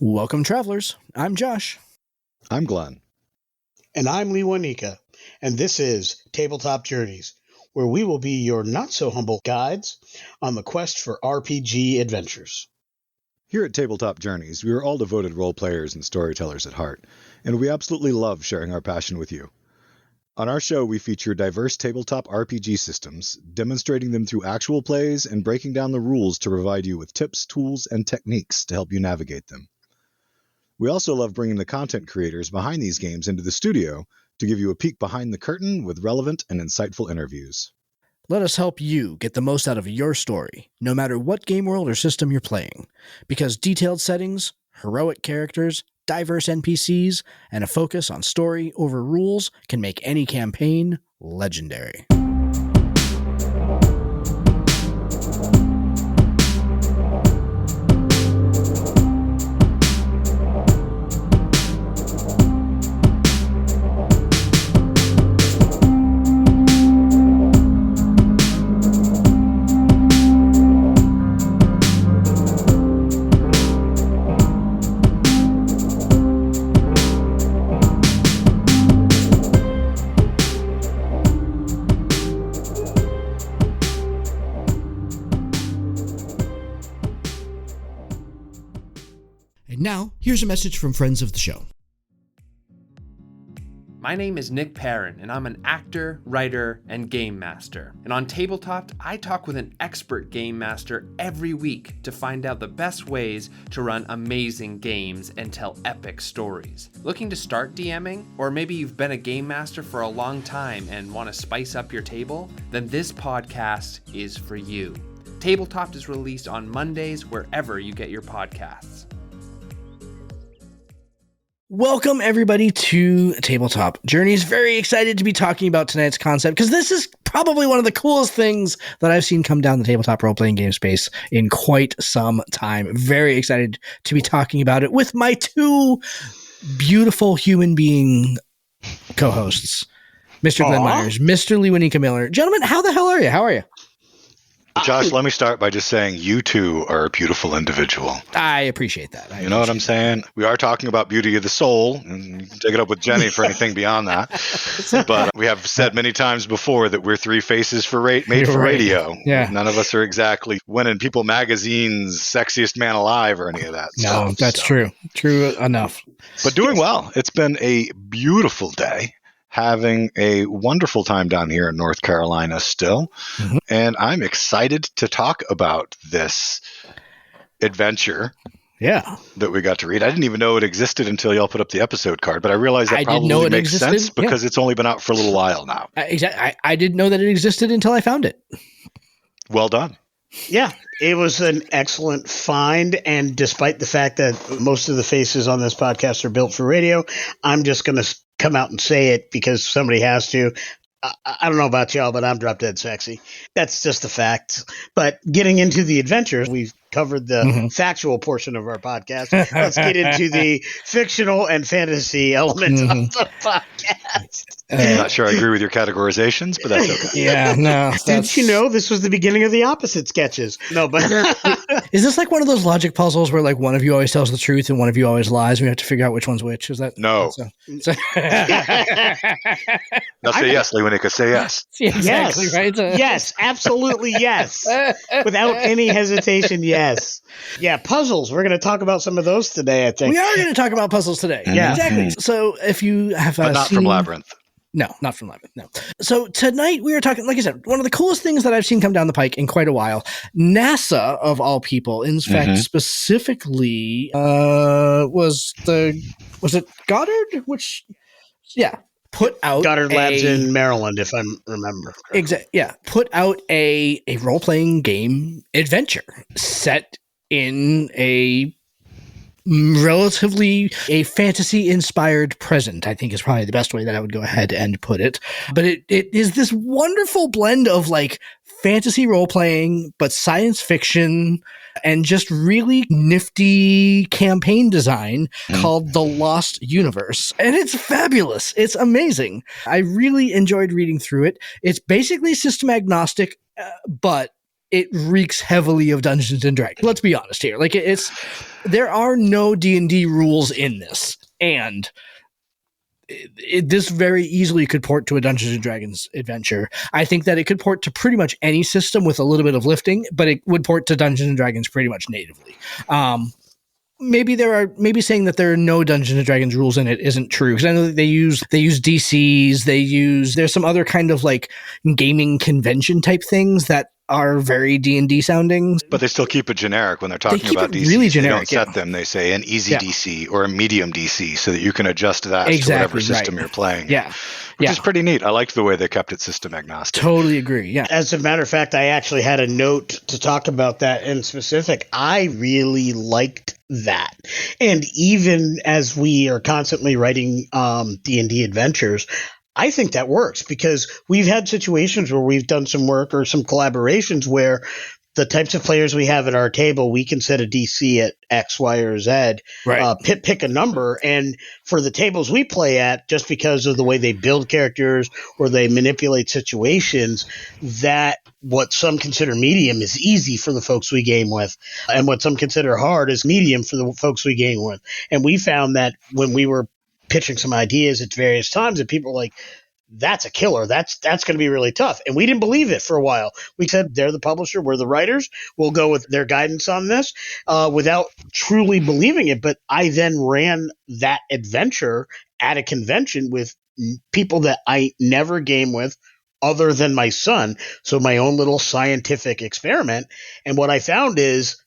Welcome, travelers. I'm Josh. I'm Glen. And I'm Lewanika. And this is Tabletop Journeys, where we will be your not-so-humble guides on the quest for RPG adventures. Here at Tabletop Journeys, we are all devoted role players and storytellers at heart, and we absolutely love sharing our passion with you. On our show, we feature diverse tabletop RPG systems, demonstrating them through actual plays and breaking down the rules to provide you with tips, tools, and techniques to help you navigate them. We also love bringing the content creators behind these games into the studio to give you a peek behind the curtain with relevant and insightful interviews. Let us help you get the most out of your story, no matter what game world or system you're playing. Because detailed settings, heroic characters, diverse NPCs, and a focus on story over rules can make any campaign legendary. Now, here's a message from friends of the show. My name is Nick Perrin, and I'm an actor, writer, and game master. And on Tabletop, I talk with an expert game master every week to find out the best ways to run amazing games and tell epic stories. Looking to start DMing? Or maybe you've been a game master for a long time and want to spice up your table? Then this podcast is for you. Tabletop is released on Mondays wherever you get your podcasts. Welcome, everybody, to Tabletop Journeys. Very excited to be talking about tonight's concept, because this is probably one of the coolest things that I've seen come down the tabletop role-playing game space in quite some time. Very excited to be talking about it with my two beautiful human being co-hosts, Mr. Glen Myers, Mr. Lewanika Miller. Gentlemen, how the hell are you? How are you? Josh, let me start by just saying you two are a beautiful individual. I appreciate that. You know what I'm saying? We are talking about beauty of the soul, and you can take it up with Jenny for anything beyond that. But we have said many times before that we're three faces for made for radio. Yeah. None of us are exactly winning People Magazine's Sexiest Man Alive or any of that stuff. No, that's true. True enough. But doing well. It's been a beautiful day. Having a wonderful time down here in North Carolina still. Mm-hmm. And I'm excited to talk about this adventure that we got to read. I didn't even know it existed until y'all put up the episode card, but I realized that probably makes sense because it's only been out for a little while now. Exactly. I didn't know that it existed until I found it. Well done. Yeah, it was an excellent find, and despite the fact that most of the faces on this podcast are built for radio, I'm just going to come out and say it because somebody has to. I don't know about y'all, but I'm drop dead sexy. That's just a fact. But getting into the adventures, we've covered the factual portion of our podcast. Let's get into the fictional and fantasy element of the podcast. I'm not sure I agree with your categorizations, but that's okay. Yeah, no. Didn't you know this was the beginning of the opposite sketches? No, but is this like one of those logic puzzles where like one of you always tells the truth and one of you always lies? And we have to figure out which one's which. Is that no? Now say yes, Lewanika. Say yes. Yeah, exactly, yes, right? Yes, absolutely yes. Without any hesitation, yes. Yeah, puzzles. We're going to talk about some of those today, I think. We are going to talk about puzzles today. Yeah. Exactly. So if you have but not from Labyrinth. No, not from Labyrinth, no. So tonight we are talking, like I said, one of the coolest things that I've seen come down the pike in quite a while. NASA, of all people, in fact, specifically, was it Goddard? Put out Goddard Labs in Maryland, if I remember. Exactly. Yeah, put out a role-playing game adventure set in a relatively a fantasy-inspired present, I think is probably the best way that I would go ahead and put it. But it is this wonderful blend of like fantasy role-playing, but science fiction, and just really nifty campaign design called The Lost Universe. And it's fabulous. It's amazing. I really enjoyed reading through it. It's basically system agnostic, but it reeks heavily of Dungeons and Dragons. Let's be honest here. Like there are no D&D rules in this, and this very easily could port to a Dungeons and Dragons adventure. I think that it could port to pretty much any system with a little bit of lifting, but it would port to Dungeons and Dragons pretty much natively. Maybe saying that there are no Dungeons and Dragons rules in it isn't true, because I know that they use DCs, there's some other kind of like gaming convention type things that are very D&D sounding. But they still keep it generic when they're talking about DCs. Really generic. They don't set them. They say an easy DC or a medium DC so that you can adjust that to whatever system you're playing. Yeah. Which is pretty neat. I liked the way they kept it system agnostic. Totally agree. Yeah. As a matter of fact, I actually had a note to talk about that in specific. I really liked that. And even as we are constantly writing D&D adventures, I think that works, because we've had situations where we've done some work or some collaborations where the types of players we have at our table, we can set a DC at X, Y, or Z, right. Pick a number. And for the tables we play at, just because of the way they build characters or they manipulate situations, that what some consider medium is easy for the folks we game with, and what some consider hard is medium for the folks we game with. And we found that when we were pitching some ideas at various times, and people were like, that's a killer. That's going to be really tough. And we didn't believe it for a while. We said, they're the publisher, we're the writers, we'll go with their guidance on this, without truly believing it. But I then ran that adventure at a convention with people that I never game with other than my son. So my own little scientific experiment. And what I found is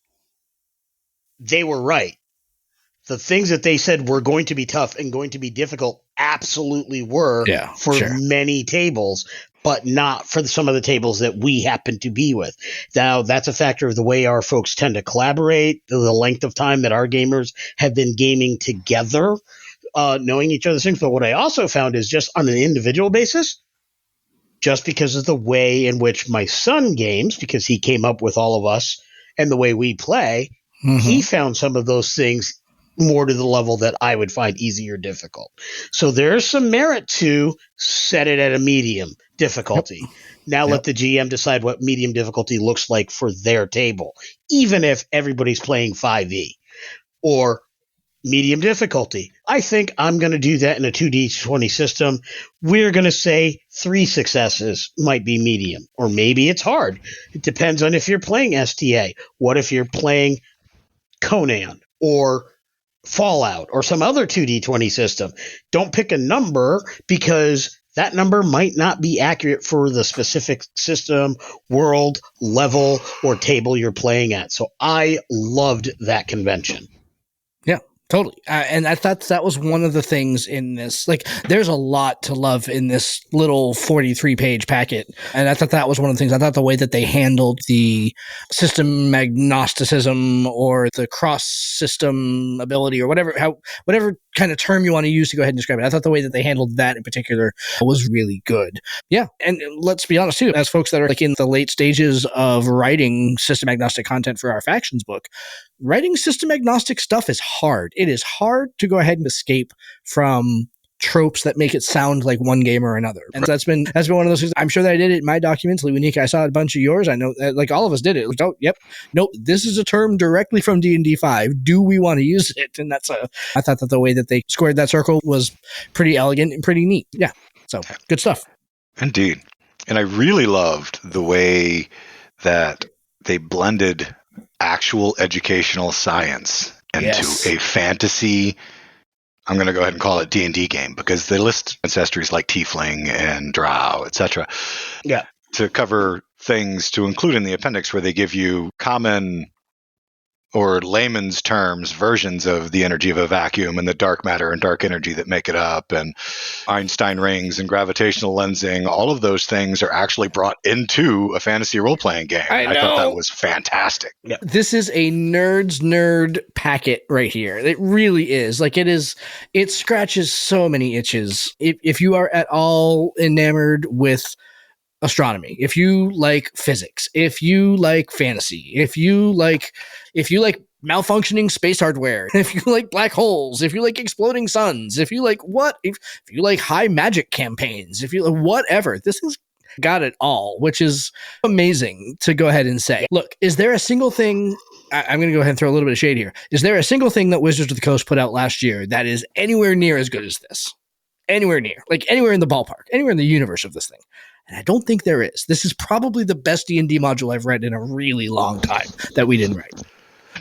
they were right. The things that they said were going to be tough and going to be difficult absolutely were for many tables, but not for some of the tables that we happen to be with. Now, that's a factor of the way our folks tend to collaborate, the length of time that our gamers have been gaming together, knowing each other's things. But what I also found is, just on an individual basis, just because of the way in which my son games, because he came up with all of us and the way we play, he found some of those things more to the level that I would find easy or difficult. So there's some merit to set it at a medium difficulty. Now let the GM decide what medium difficulty looks like for their table, even if everybody's playing 5e or medium difficulty. I think I'm going to do that in a 2d20 system. We're going to say 3 successes might be medium, or maybe it's hard. It depends on if you're playing STA. What if you're playing Conan or Fallout or some other 2d20 system? Don't pick a number, because that number might not be accurate for the specific system, world, level, or table you're playing at. So I loved that convention. Yeah, totally. And I thought that was one of the things in this. Like, there's a lot to love in this little 43-page packet. And I thought that was one of the things. I thought the way that they handled the system agnosticism, or the cross-system ability, or whatever kind of term you want to use to go ahead and describe it, I thought the way that they handled that in particular was really good. Yeah. And let's be honest too, as folks that are like in the late stages of writing system agnostic content for our factions book, writing system agnostic stuff is hard. It is hard to go ahead and escape from tropes that make it sound like one game or another. And that's been one of those things. I'm sure that I did it in my documents. Lewanika, I saw a bunch of yours. I know like all of us did it. Like, oh, yep. Nope. This is a term directly from D&D 5. Do we want to use it? And I thought that the way that they squared that circle was pretty elegant and pretty neat. Yeah. So good stuff. Indeed. And I really loved the way that they blended actual educational science into a fantasy, I'm going to go ahead and call it D&D game, because they list ancestries like Tiefling and Drow, etc. Yeah. To cover things to include in the appendix where they give you common or layman's terms, versions of the energy of a vacuum and the dark matter and dark energy that make it up, and Einstein rings and gravitational lensing. All of those things are actually brought into a fantasy role-playing game. I thought that was fantastic. Yeah. This is a nerd's nerd packet right here. It really is. Like, it scratches so many itches. If you are at all enamored with astronomy, if you like physics, if you like fantasy, if you like malfunctioning space hardware, if you like black holes, if you like exploding suns, if you like high magic campaigns, if you like whatever, this is got it all, which is amazing to go ahead and say. Look, is there a single thing, I'm going to go ahead and throw a little bit of shade here. Is there a single thing that Wizards of the Coast put out last year that is anywhere near as good as this? Anywhere near, like anywhere in the ballpark, anywhere in the universe of this thing. And I don't think there is. This is probably the best D&D module I've read in a really long time that we didn't write.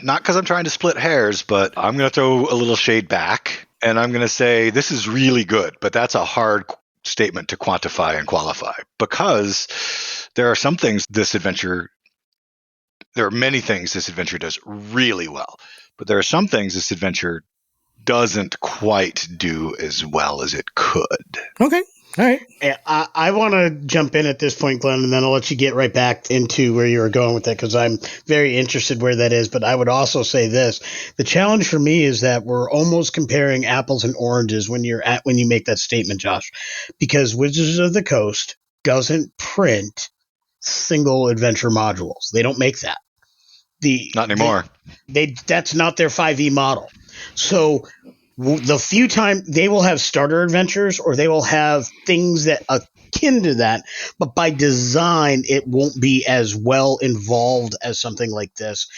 Not because I'm trying to split hairs, but I'm going to throw a little shade back, and I'm going to say this is really good, but that's a hard statement to quantify and qualify, because there are some things there are many things this adventure does really well, but there are some things this adventure doesn't quite do as well as it could. Okay. All right. I want to jump in at this point, Glenn, and then I'll let you get right back into where you were going with that, because I'm very interested where that is. But I would also say this. The challenge for me is that we're almost comparing apples and oranges when you make that statement, Josh, because Wizards of the Coast doesn't print single adventure modules. They don't make that. Not anymore. That's not their 5e model. So the few time they will have starter adventures, or they will have things that akin to that, but by design it won't be as well involved as something like this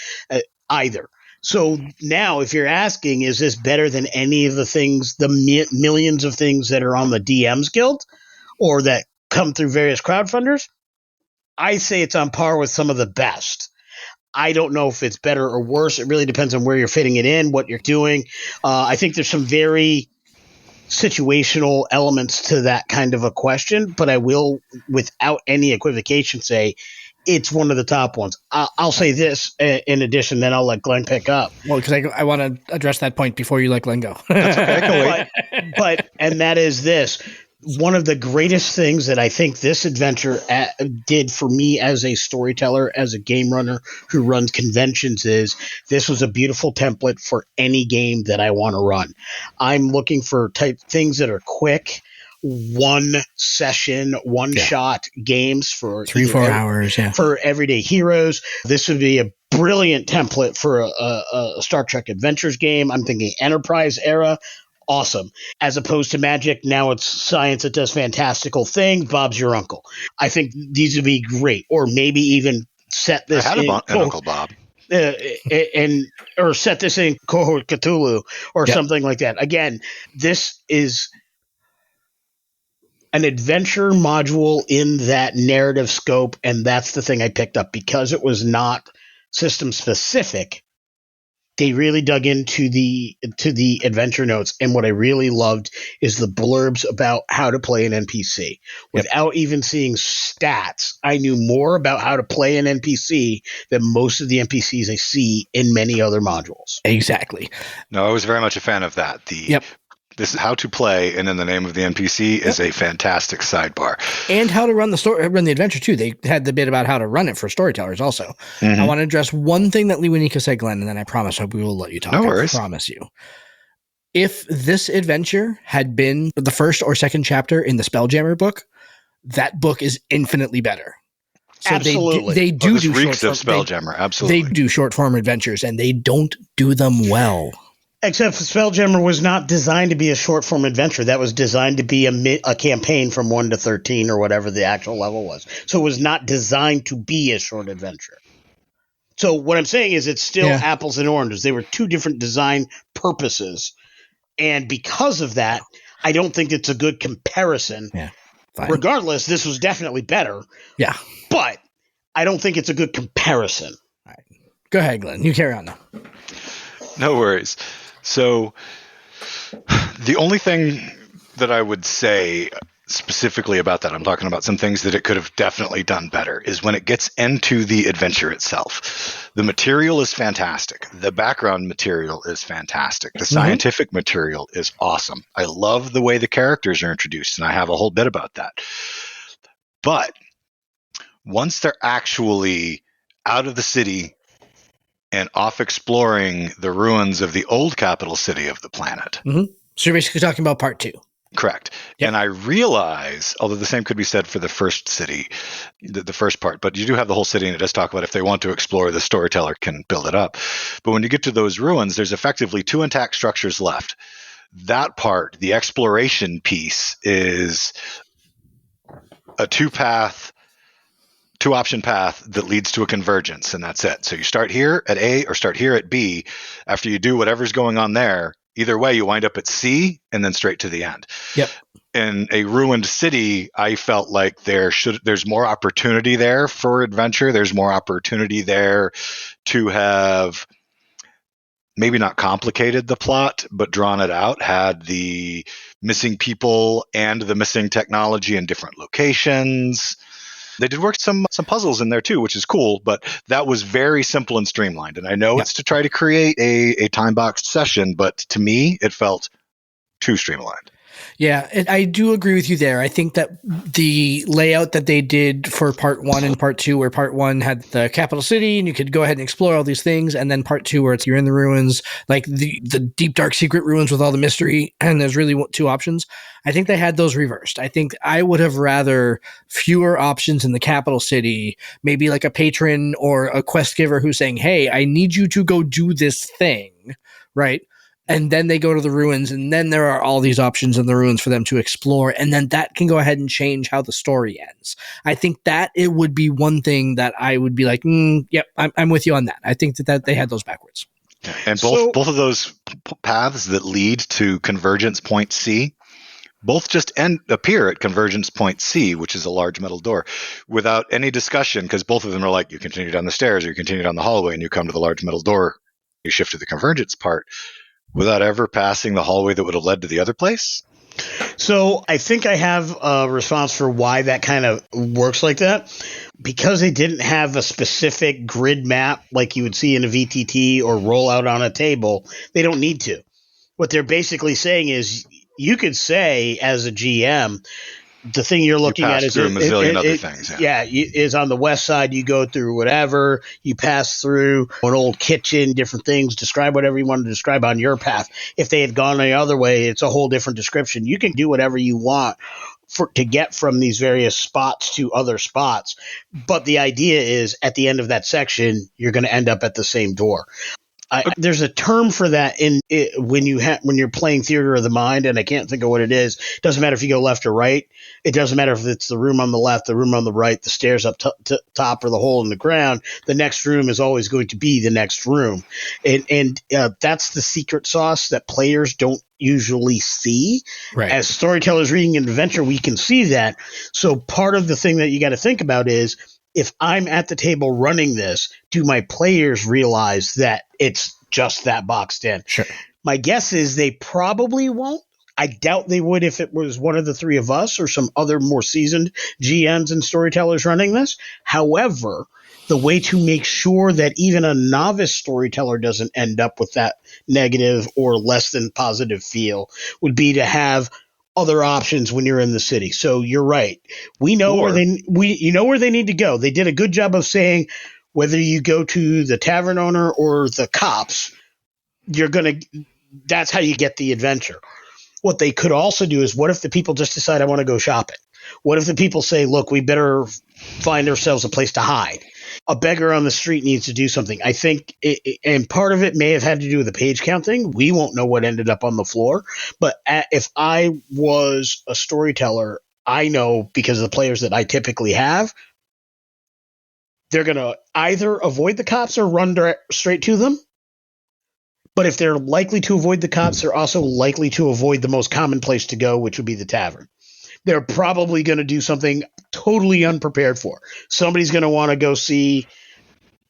either. So now, if you're asking, is this better than any of the things, the millions of things that are on the DM's Guild or that come through various crowdfunders? I say it's on par with some of the best. I don't know if it's better or worse. It really depends on where you're fitting it in, what you're doing. I think there's some very situational elements to that kind of a question, but I will, without any equivocation, say it's one of the top ones. I'll say this in addition, then I'll let Glenn pick up. Well, because I want to address that point before you let Glenn go. That's okay. But that is this. One of the greatest things that I think this adventure did for me as a storyteller, as a game runner who runs conventions, is this was a beautiful template for any game that I want to run. I'm looking for things that are quick, one session, shot games for 3-4 hours, for everyday heroes. This would be a brilliant template for a Star Trek Adventures game. I'm thinking Enterprise era. Awesome. As opposed to Magic, now it's science that does fantastical things. Bob's your uncle. I think these would be great. Or maybe even set this in Uncle Bob. Or set this in Cohort Cthulhu or something like that. Again, this is an adventure module in that narrative scope, and that's the thing I picked up. Because it was not system specific, they really dug into the adventure notes, and what I really loved is the blurbs about how to play an NPC. Without even seeing stats, I knew more about how to play an NPC than most of the NPCs I see in many other modules. Exactly. No, I was very much a fan of that. This is how to play, and then the name of the NPC is a fantastic sidebar. And how to run the adventure too. They had the bit about how to run it for storytellers also. Mm-hmm. I want to address one thing that Lewanika said, Glenn, and then I promise we will let you talk. No worries. I promise you. If this adventure had been the first or second chapter in the Spelljammer book, that book is infinitely better. So absolutely. They do reeks of Spelljammer. Absolutely. They do short form adventures, and they don't do them well. Except for Spelljammer was not designed to be a short-form adventure. That was designed to be a campaign from 1 to 13 or whatever the actual level was. So it was not designed to be a short adventure. So what I'm saying is it's still apples and oranges. They were two different design purposes. And because of that, I don't think it's a good comparison. Yeah, fine. Regardless, this was definitely better. Yeah. But I don't think it's a good comparison. All right. Go ahead, Glenn. You carry on now. No worries. So the only thing that I would say specifically about that, I'm talking about some things that it could have definitely done better, is when it gets into the adventure itself. The material is fantastic. The background material is fantastic. The scientific material is awesome. I love the way the characters are introduced, and I have a whole bit about that. But once they're actually out of the city and off exploring the ruins of the old capital city of the planet. Mm-hmm. So you're basically talking about part 2. Correct. Yep. And I realize, although the same could be said for the first city, the first part, but you do have the whole city, and it does talk about if they want to explore, the storyteller can build it up. But when you get to those ruins, there's effectively 2 intact structures left. That part, the exploration piece, is a two option path that leads to a convergence, and that's it. So you start here at A or start here at B. After you do whatever's going on there, either way, you wind up at C and then straight to the end. Yep. In a ruined city, I felt like there's more opportunity there for adventure. There's more opportunity there to have maybe not complicated the plot, but drawn it out, had the missing people and the missing technology in different locations. They did work some puzzles in there too, which is cool, but that was very simple and streamlined. And I know it's to try to create a time-boxed session, but to me, it felt too streamlined. Yeah, I do agree with you there. I think that the layout that they did for part 1 and part 2, where part 1 had the capital city and you could go ahead and explore all these things, and then part 2 where you're in the ruins, like the deep, dark, secret ruins with all the mystery, and there's really 2 options. I think they had those reversed. I think I would have rather fewer options in the capital city, maybe like a patron or a quest giver who's saying, hey, I need you to go do this thing, right? And then they go to the ruins, and then there are all these options in the ruins for them to explore. And then that can go ahead and change how the story ends. I think that it would be one thing that I would be like, yep, I'm with you on that. I think that they had those backwards. And both of those paths that lead to Convergence Point C, both just appear at Convergence Point C, which is a large metal door, without any discussion, because both of them are like, you continue down the stairs or you continue down the hallway and you come to the large metal door. You shift to the Convergence part, without ever passing the hallway that would have led to the other place? So I think I have a response for why that kind of works like that. Because they didn't have a specific grid map like you would see in a VTT or roll out on a table, they don't need to. What they're basically saying is you could say as a GM, the thing you're looking at is through a mazillion other things. Is on the west side. You go through whatever, you pass through an old kitchen, different things. Describe whatever you want to describe on your path. If they had gone the other way, it's a whole different description. You can do whatever you want to get from these various spots to other spots. But the idea is at the end of that section, you're going to end up at the same door. There's a term for that when you're playing theater of the mind, and I can't think of what it is. It doesn't matter if you go left or right. It doesn't matter if it's the room on the left, the room on the right, the stairs up top, or the hole in the ground. The next room is always going to be the next room, and that's the secret sauce that players don't usually see. Right. As storytellers reading an adventure, we can see that. So part of the thing that you got to think about is, if I'm at the table running this, do my players realize that it's just that boxed in? Sure. My guess is they probably won't. I doubt they would if it was one of the three of us or some other more seasoned GMs and storytellers running this. However, the way to make sure that even a novice storyteller doesn't end up with that negative or less than positive feel would be to have other options when you're in the city. So you're right. We know where they need to go. They did a good job of saying whether you go to the tavern owner or the cops, that's how you get the adventure. What they could also do is, what if the people just decide, I want to go shopping? What if the people say, look, we better find ourselves a place to hide? A beggar on the street needs to do something. I think, and part of it may have had to do with the page count thing. We won't know what ended up on the floor. But if I was a storyteller, I know, because of the players that I typically have, they're going to either avoid the cops or run straight to them. But if they're likely to avoid the cops, they're also likely to avoid the most common place to go, which would be the tavern. They're probably going to do something totally unprepared for. Somebody's going to want to go see,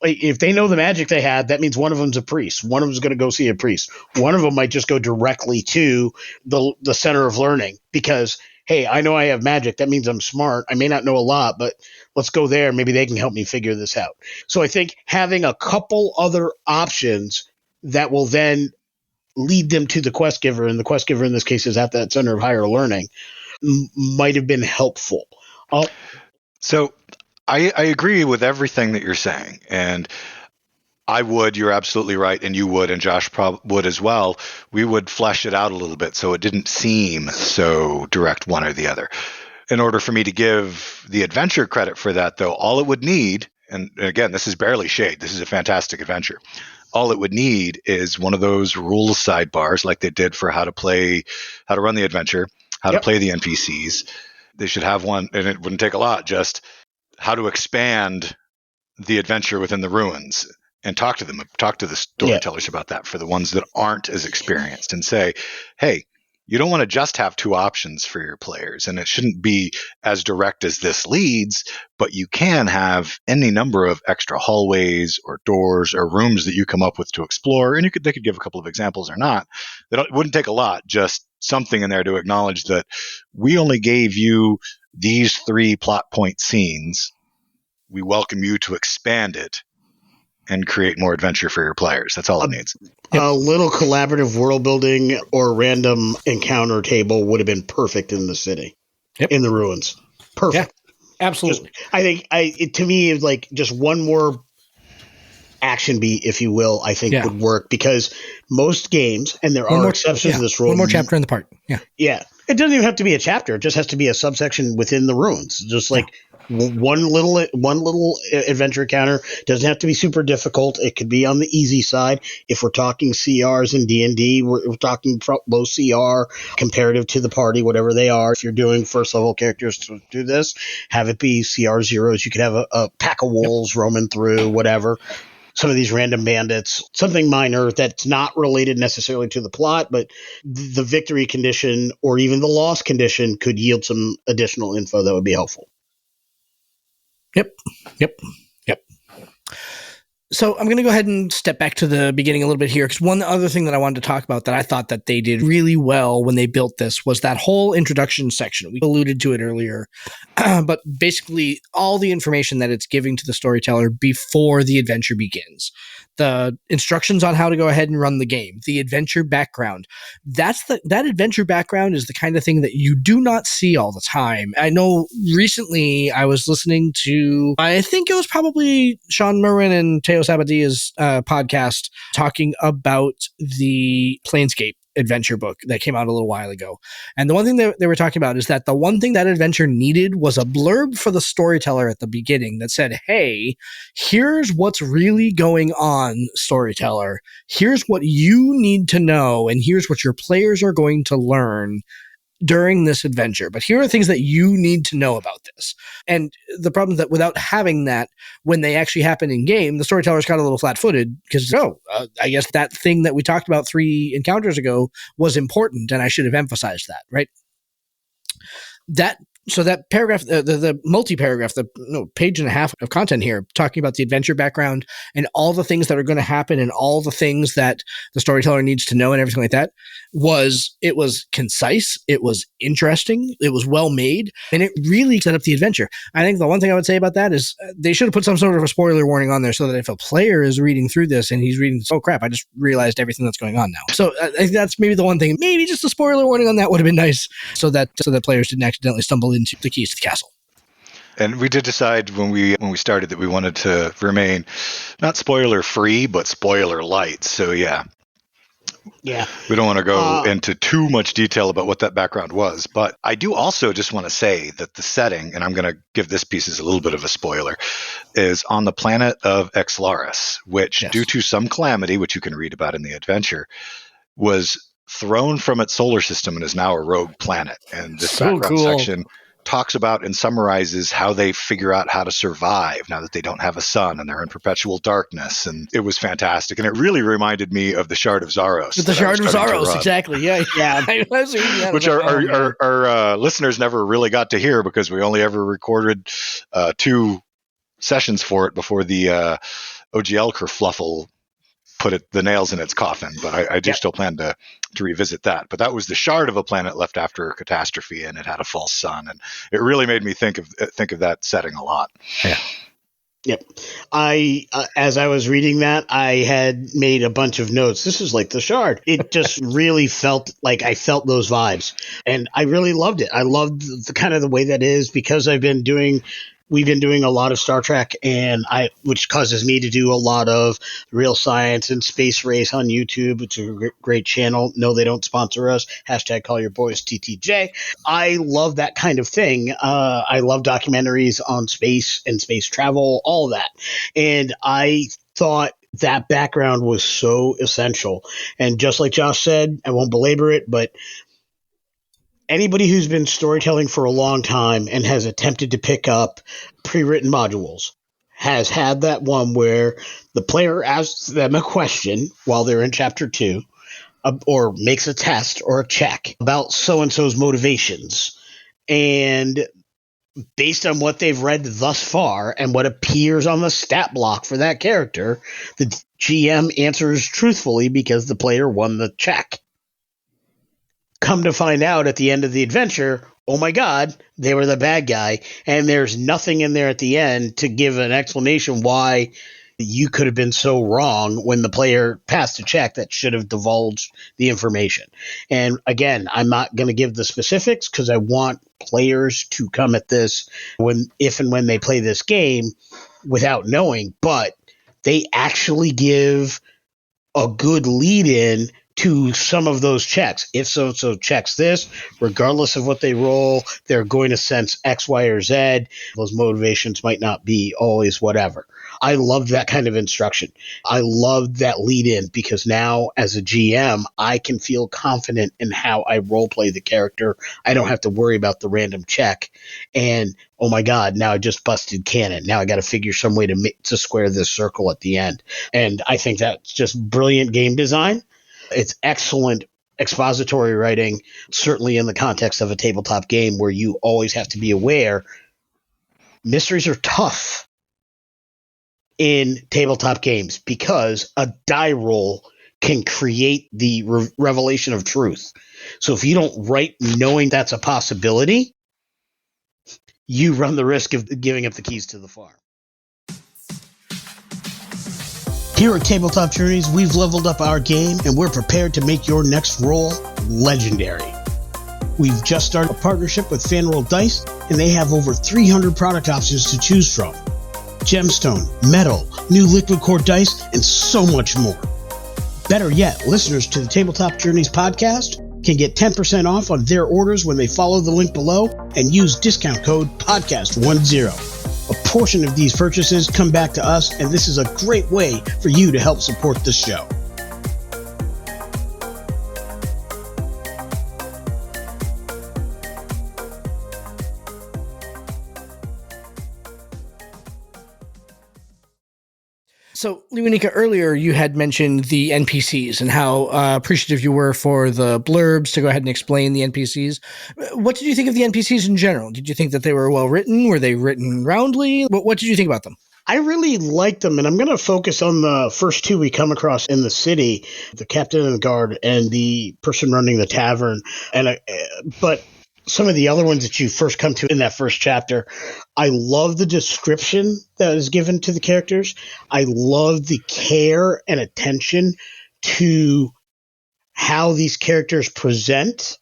if they know the magic they had, that means one of them's a priest. One of them's going to go see a priest. One of them might just go directly to the center of learning because, hey, I know I have magic. That means I'm smart. I may not know a lot, but let's go there. Maybe they can help me figure this out. So I think having a couple other options that will then lead them to the quest giver, and the quest giver in this case is at that center of higher learning, might have been helpful. So I agree with everything that you're saying, and you're absolutely right, and you would, and Josh would as well. We would flesh it out a little bit so it didn't seem so direct one or the other. In order for me to give the adventure credit for that, though, all it would need, and again, this is barely shade, this is a fantastic adventure. All it would need is one of those rules sidebars like they did for how to run the adventure, how to play the NPCs, they should have one, and it wouldn't take a lot, just how to expand the adventure within the ruins, and talk to the storytellers about that for the ones that aren't as experienced, and say, hey, you don't want to just have two options for your players, and it shouldn't be as direct as this leads, but you can have any number of extra hallways or doors or rooms that you come up with to explore, and they could give a couple of examples or not. It wouldn't take a lot, just something in there to acknowledge that we only gave you these 3 plot point scenes. We welcome you to expand it and create more adventure for your players. That's all it needs. A little collaborative world building or random encounter table would have been perfect in the city, in the ruins. Perfect. Yeah, absolutely. I think to me, it's like just one more action beat, if you will, I think would work, because most games, and there are exceptions to this rule. One more chapter in the part. Yeah. Yeah. It doesn't even have to be a chapter. It just has to be a subsection within the ruins. Just like one little adventure encounter. Doesn't have to be super difficult. It could be on the easy side. If we're talking CRs and D&D, we're talking low CR comparative to the party, whatever they are. If you're doing first level characters to do this, have it be CR zeros. You could have a pack of wolves roaming through, whatever. Some of these random bandits, something minor that's not related necessarily to the plot, but the victory condition or even the loss condition could yield some additional info that would be helpful. Yep. So I'm going to go ahead and step back to the beginning a little bit here, because one other thing that I wanted to talk about that I thought that they did really well when they built this was that whole introduction section. We alluded to it earlier, but basically all the information that it's giving to the storyteller before the adventure begins. The instructions on how to go ahead and run the game, the adventure background. That adventure background is the kind of thing that you do not see all the time. I know recently I was listening to, I think it was probably Sean Merwin and Teo Sabadia's podcast talking about the Planescape adventure book that came out a little while ago. And the one thing that they were talking about is that the one thing that adventure needed was a blurb for the storyteller at the beginning that said, hey, here's what's really going on, storyteller. Here's what you need to know, and here's what your players are going to learn during this adventure. But here are things that you need to know about this. And the problem is that without having that, when they actually happen in game, the storytellers got a little flat-footed because, I guess that thing that we talked about 3 encounters ago was important, and I should have emphasized that, right? So that paragraph, the multi-paragraph, page and a half of content here, talking about the adventure background and all the things that are going to happen and all the things that the storyteller needs to know and everything like that, it was concise, it was interesting, it was well made, and it really set up the adventure. I think the one thing I would say about that is they should have put some sort of a spoiler warning on there so that if a player is reading through this and he's reading, oh crap, I just realized everything that's going on now. So I think that's maybe the one thing. Maybe just a spoiler warning on that would have been nice, so that players didn't accidentally stumble into the keys to the castle. And we did decide when we started that we wanted to remain not spoiler free, but spoiler light. So yeah, we don't want to go into too much detail about what that background was. But I do also just want to say that the setting, and I'm going to give this piece as a little bit of a spoiler, is on the planet of Exlaris, which due to some calamity, which you can read about in the adventure, was thrown from its solar system and is now a rogue planet. And this background section talks about and summarizes how they figure out how to survive now that they don't have a sun and they're in perpetual darkness. And it was fantastic. And it really remanded me of the Shard of Zaros. The Shard of Zaros, exactly. Yeah. Which our listeners never really got to hear because we only ever recorded 2 sessions for it before the OGL kerfluffle put the nails in its coffin. But I do still plan to revisit that. But that was the shard of a planet left after a catastrophe, and it had a false sun, and it really made me think of that setting a lot. Yeah. Yep. As I was reading that, I had made a bunch of notes. This is like the shard. It just really felt like I felt those vibes, and I really loved it. I loved the kind of the way that is, because we've been doing a lot of Star Trek, which causes me to do a lot of Real Science and Space Race on YouTube. It's a great channel. No, they don't sponsor us. # call your boys TTJ. I love that kind of thing. I love documentaries on space and space travel, all that. And I thought that background was so essential. And just like Josh said, I won't belabor it, but Anybody who's been storytelling for a long time and has attempted to pick up pre-written modules has had that one where the player asks them a question while they're in chapter 2, or makes a test or a check about so-and-so's motivations. And based on what they've read thus far and what appears on the stat block for that character, the GM answers truthfully because the player won the check. Come to find out at the end of the adventure, oh my God, they were the bad guy, and there's nothing in there at the end to give an explanation why you could have been so wrong when the player passed a check that should have divulged the information. And again, I'm not going to give the specifics because I want players to come at this if and when they play this game without knowing, but they actually give a good lead in to some of those checks. If so-and-so checks this, regardless of what they roll, they're going to sense X, Y, or Z. Those motivations might not be always whatever. I love that kind of instruction. I love that lead in because now as a GM, I can feel confident in how I role play the character. I don't have to worry about the random check. And oh my God, now I just busted canon. Now I got to figure some way to square this circle at the end. And I think that's just brilliant game design. It's excellent expository writing, certainly in the context of a tabletop game where you always have to be aware mysteries are tough in tabletop games because a die roll can create the revelation of truth. So if you don't write knowing that's a possibility, you run the risk of giving up the keys to the farm. Here at Tabletop Journeys, we've leveled up our game and we're prepared to make your next roll legendary. We've just started a partnership with FanRoll Dice, and they have over 300 product options to choose from. Gemstone, metal, new liquid core dice, and so much more. Better yet, listeners to the Tabletop Journeys podcast can get 10% off on their orders when they follow the link below and use discount code PODCAST10. A portion of these purchases come back to us, and this is a great way for you to help support the show. So, Lewanika, earlier you had mentioned the NPCs and how appreciative you were for the blurbs to go ahead and explain the NPCs. What did you think of the NPCs in general? Did you think that they were well written? Were they written roundly? What did you think about them? I really liked them, and I'm going to focus on the first two we come across in the city, the captain of the guard and the person running the tavern. But some of the other ones that you first come to in that first chapter, I love the description that is given to the characters. I love the care and attention to how these characters present,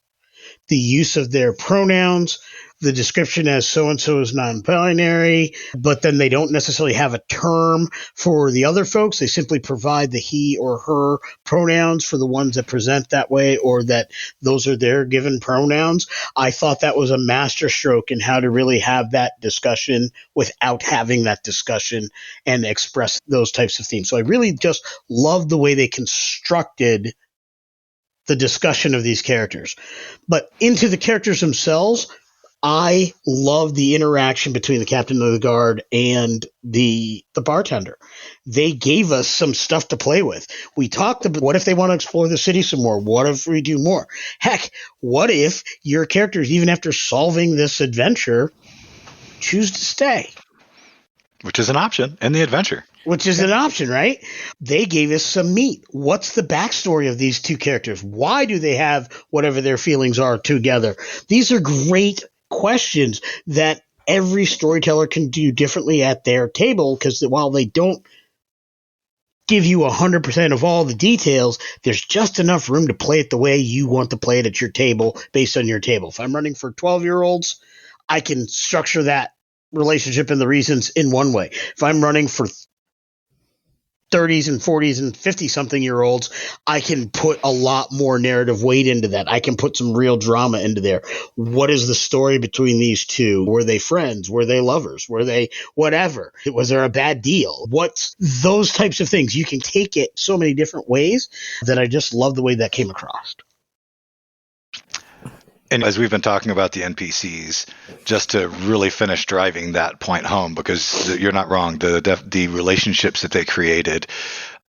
the use of their pronouns, the description as so-and-so is non-binary, but then they don't necessarily have a term for the other folks. They simply provide the he or her pronouns for the ones that present that way, or that those are their given pronouns. I thought that was a masterstroke in how to really have that discussion without having that discussion and express those types of themes. So I really just love the way they constructed the discussion of these characters. But into the characters themselves, I love the interaction between the captain of the guard and the bartender. They gave us some stuff to play with. We talked about what if they want to explore the city some more? What if we do more? Heck, what if your characters, even after solving this adventure, choose to stay? Which is an option in the adventure. Which is an option, right? They gave us some meat. What's the backstory of these two characters? Why do they have whatever their feelings are together? These are great questions that every storyteller can do differently at their table, because while they don't give you 100% of all the details, there's just enough room to play it the way you want to play it at your table based on your table. If I'm running for 12-year-olds, I can structure that relationship and the reasons in one way. If I'm running for 30s and 40s and 50-something-year-olds, I can put a lot more narrative weight into that. I can put some real drama into there. What is the story between these two? Were they friends? Were they lovers? Were they whatever? Was there a bad deal? What's those types of things? You can take it so many different ways that I just love the way that came across. And as we've been talking about the NPCs, just to really finish driving that point home, because you're not wrong, the relationships that they created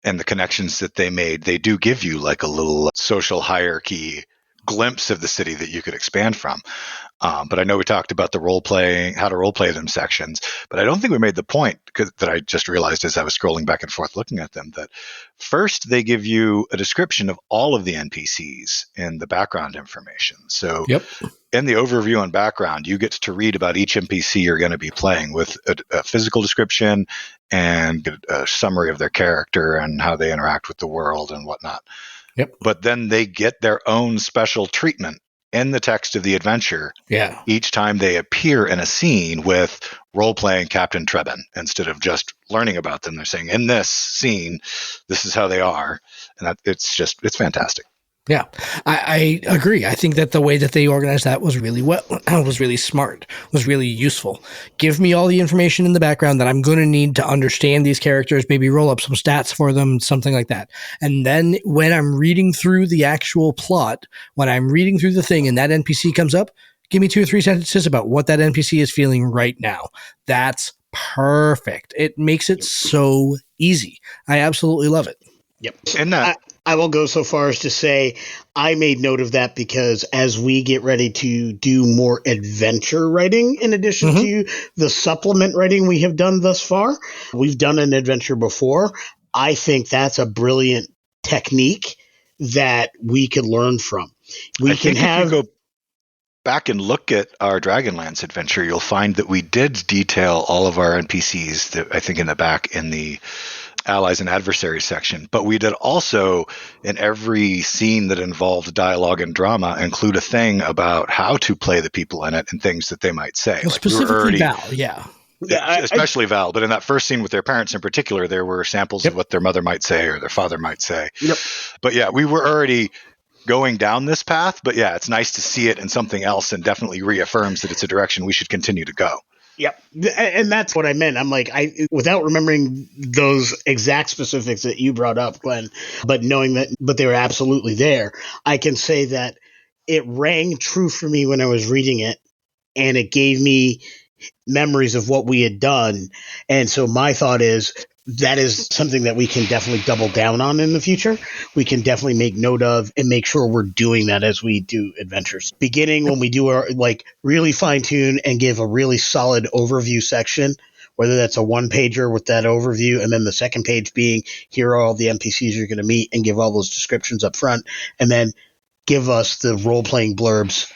and the connections that they made, they do give you like a little social hierarchy glimpse of the city that you could expand from. But I know we talked about the role-playing, how to role-play them sections, but I don't think we made the point that I just realized as I was scrolling back and forth looking at them, that first they give you a description of all of the NPCs in the background information. So in the overview and background, you get to read about each NPC you're going to be playing with a physical description and a summary of their character and how they interact with the world and whatnot. But then they get their own special treatment in the text of the adventure each time they appear in a scene with role-playing Captain Trebin. Instead of just learning about them, they're saying, in this scene, this is how they are. And it's fantastic. Yeah, I agree. I think that the way that they organized that was really was really smart, was really useful. Give me all the information in the background that I'm going to need to understand these characters, maybe roll up some stats for them, something like that. And then when I'm reading through the actual plot, when I'm reading through the thing and that NPC comes up, give me 2 or 3 sentences about what that NPC is feeling right now. That's perfect. It makes it so easy. I absolutely love it. Yep. And I will go so far as to say I made note of that because as we get ready to do more adventure writing, in addition to the supplement writing we have done thus far, we've done an adventure before. I think that's a brilliant technique that we could learn from. If you go back and look at our Dragonlance adventure, you'll find that we did detail all of our NPCs that I think in the back in the allies and adversaries section, but we did also in every scene that involved dialogue and drama include a thing about how to play the people in it and things that they might say. Well, specifically Val, especially Val, but in that first scene with their parents in particular, there were samples of what their mother might say or their father might say. But yeah, we were already going down this path, but yeah, it's nice to see it in something else and definitely reaffirms that it's a direction we should continue to go. Yep. And that's what I meant. I'm like, without remembering those exact specifics that you brought up, Glenn, but knowing that, but they were absolutely there, I can say that it rang true for me when I was reading it, and it gave me memories of what we had done. And so my thought is that is something that we can definitely double down on in the future. We can definitely make note of and make sure we're doing that as we do adventures. Beginning when we do our really fine tune and give a really solid overview section, whether that's a 1-pager with that overview and then the second page being here are all the NPCs you're going to meet and give all those descriptions up front, and then give us the role-playing blurbs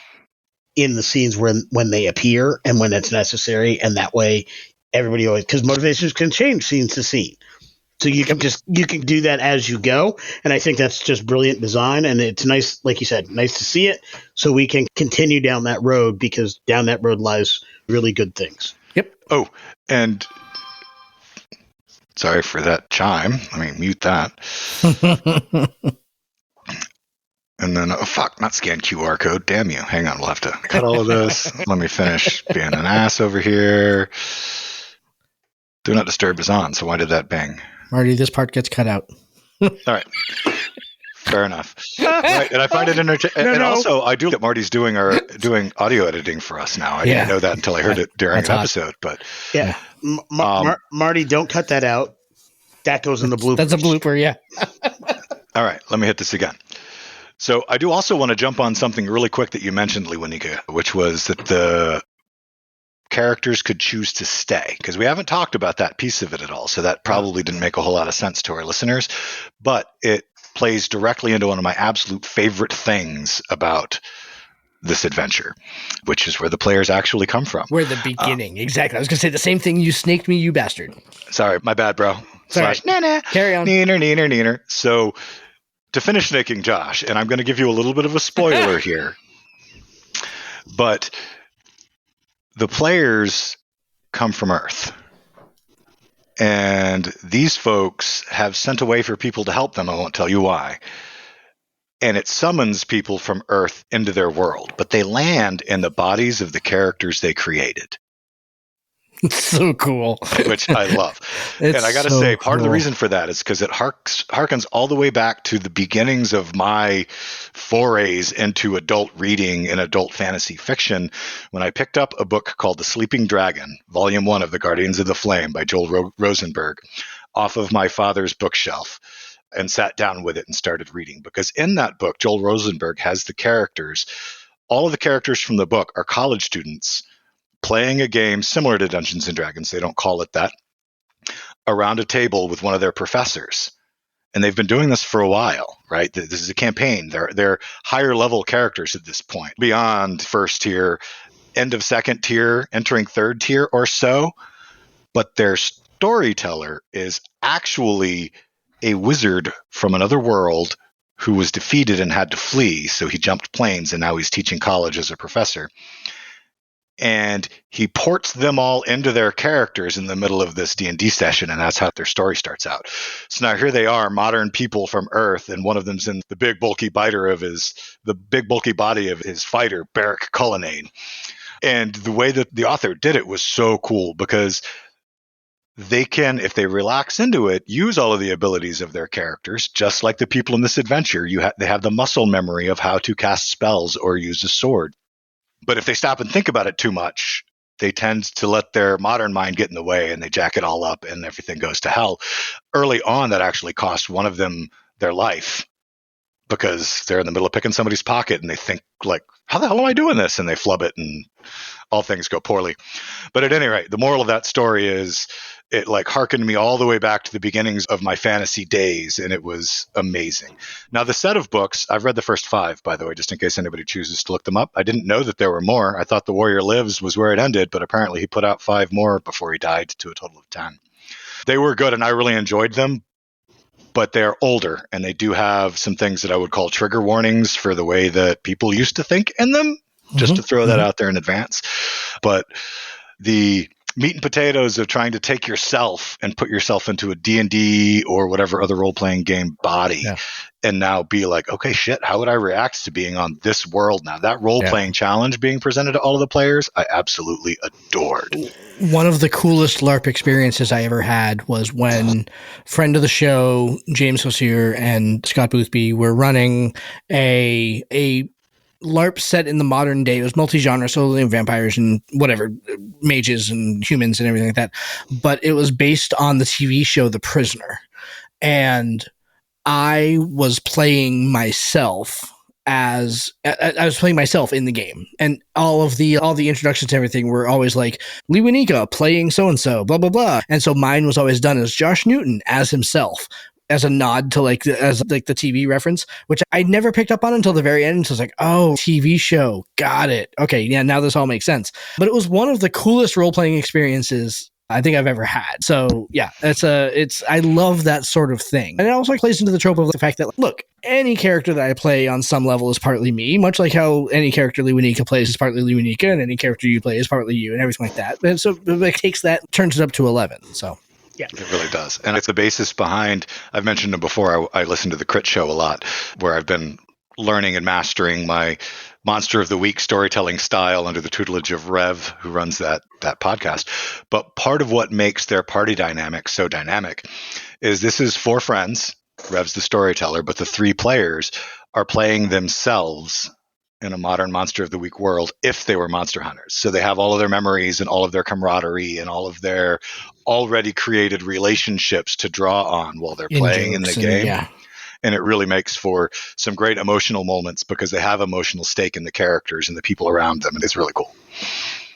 in the scenes when they appear and when it's necessary, and that way everybody always, because motivations can change scene to scene. So you can do that as you go. And I think that's just brilliant design. And it's nice, like you said, nice to see it. So we can continue down that road because down that road lies really good things. Yep. Oh, and sorry for that chime. Let me mute that. And then, not scan QR code. Damn you. Hang on. We'll have to cut all of this. Let me finish being an ass over here. Do not disturb is on, so why did that bang? Marty, this part gets cut out. All right. Fair enough. Right, and I find it entertaining. Also, I do that Marty's doing audio editing for us now. I didn't know that until I heard it during an episode. But Marty, don't cut that out. That goes in the blooper. That's a blooper, yeah. All right, let me hit this again. So I do also want to jump on something really quick that you mentioned, Lewanika, which was that the characters could choose to stay, because we haven't talked about that piece of it at all. So that probably didn't make a whole lot of sense to our listeners, but it plays directly into one of my absolute favorite things about this adventure, which is where the players actually come from. Where the beginning. Exactly. I was going to say the same thing. You snaked me, you bastard. Sorry, my bad, bro. Sorry. Carry on. Neener. So to finish snaking Josh, and I'm going to give you a little bit of a spoiler here, but the players come from Earth. And these folks have sent away for people to help them. I won't tell you why. And it summons people from Earth into their world. But they land in the bodies of the characters they created. It's so cool. which I love. And I got to say, part of the reason for that is because it harkens all the way back to the beginnings of my forays into adult reading and adult fantasy fiction when I picked up a book called The Sleeping Dragon, Volume 1 of The Guardians of the Flame by Joel Rosenberg, off of my father's bookshelf and sat down with it and started reading. Because in that book, Joel Rosenberg has the characters. All of the characters from the book are college students playing a game similar to Dungeons and Dragons, they don't call it that, around a table with one of their professors. And they've been doing this for a while, right? This is a campaign. They're higher level characters at this point, beyond first tier, end of second tier, entering third tier or so. But their storyteller is actually a wizard from another world who was defeated and had to flee. So he jumped planes and now he's teaching college as a professor. And he ports them all into their characters in the middle of this D&D session, and that's how their story starts out. So now here they are, modern people from Earth, and one of them's in the big bulky body of his fighter, Beric Cullinane. And the way that the author did it was so cool because they can, if they relax into it, use all of the abilities of their characters, just like the people in this adventure. They have the muscle memory of how to cast spells or use a sword. But if they stop and think about it too much, they tend to let their modern mind get in the way and they jack it all up and everything goes to hell. Early on, that actually cost one of them their life because they're in the middle of picking somebody's pocket and they think like, how the hell am I doing this? And they flub it and all things go poorly. But at any rate, the moral of that story is it like hearkened me all the way back to the beginnings of my fantasy days, and it was amazing. Now, the set of books, I've read the first 5, by the way, just in case anybody chooses to look them up. I didn't know that there were more. I thought The Warrior Lives was where it ended, but apparently he put out 5 more before he died, to a total of 10. They were good, and I really enjoyed them, but they're older, and they do have some things that I would call trigger warnings for the way that people used to think in them, just to throw that out there in advance. But the meat and potatoes of trying to take yourself and put yourself into a D&D or whatever other role-playing game body and now be like, okay, shit, how would I react to being on this world now? That role-playing challenge being presented to all of the players, I absolutely adored. One of the coolest LARP experiences I ever had was when friend of the show, James Hosier and Scott Boothby were running a LARP set in the modern day. It was multi-genre, so vampires and whatever, mages and humans and everything like that. But it was based on the TV show The Prisoner. And I was playing myself I was playing myself in the game. And all the introductions and everything were always like Lewanika playing so-and-so, blah, blah, blah. And so mine was always done as Josh Newton as himself, as a nod to the TV reference, which I never picked up on until the very end. So I was like, oh, TV show. Got it. Okay. Yeah. Now this all makes sense. But it was one of the coolest role-playing experiences I think I've ever had. So yeah, I love that sort of thing. And it also plays into the trope of the fact that, look, any character that I play on some level is partly me, much like how any character Lewanika plays is partly Lewanika, and any character you play is partly you, and everything like that. And so it takes that, turns it up to 11. So. Yeah, it really does. And it's the basis behind, I've mentioned it before, I listen to the Crit Show a lot, where I've been learning and mastering my Monster of the Week storytelling style under the tutelage of Rev, who runs that podcast. But part of what makes their party dynamic so dynamic is this is 4 friends, Rev's the storyteller, but the 3 players are playing themselves in a modern Monster of the Week world if they were monster hunters. So they have all of their memories and all of their camaraderie and all of their already created relationships to draw on while they're playing in the game. Yeah. And it really makes for some great emotional moments because they have emotional stake in the characters and the people around them. And it's really cool.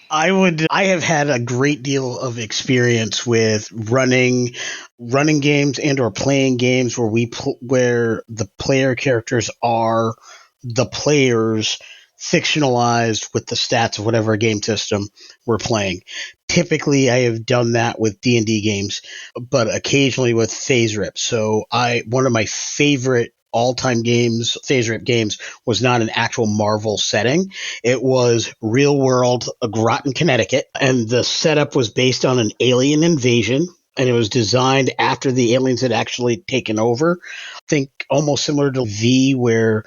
I have had a great deal of experience with running games and or playing games where the player characters are the players fictionalized with the stats of whatever game system we're playing. Typically, I have done that with D&D games, but occasionally with Phase Rip. So one of my favorite all-time games, Phase Rip games, was not an actual Marvel setting. It was real world Groton, Connecticut, and the setup was based on an alien invasion. And it was designed after the aliens had actually taken over. I think almost similar to V, where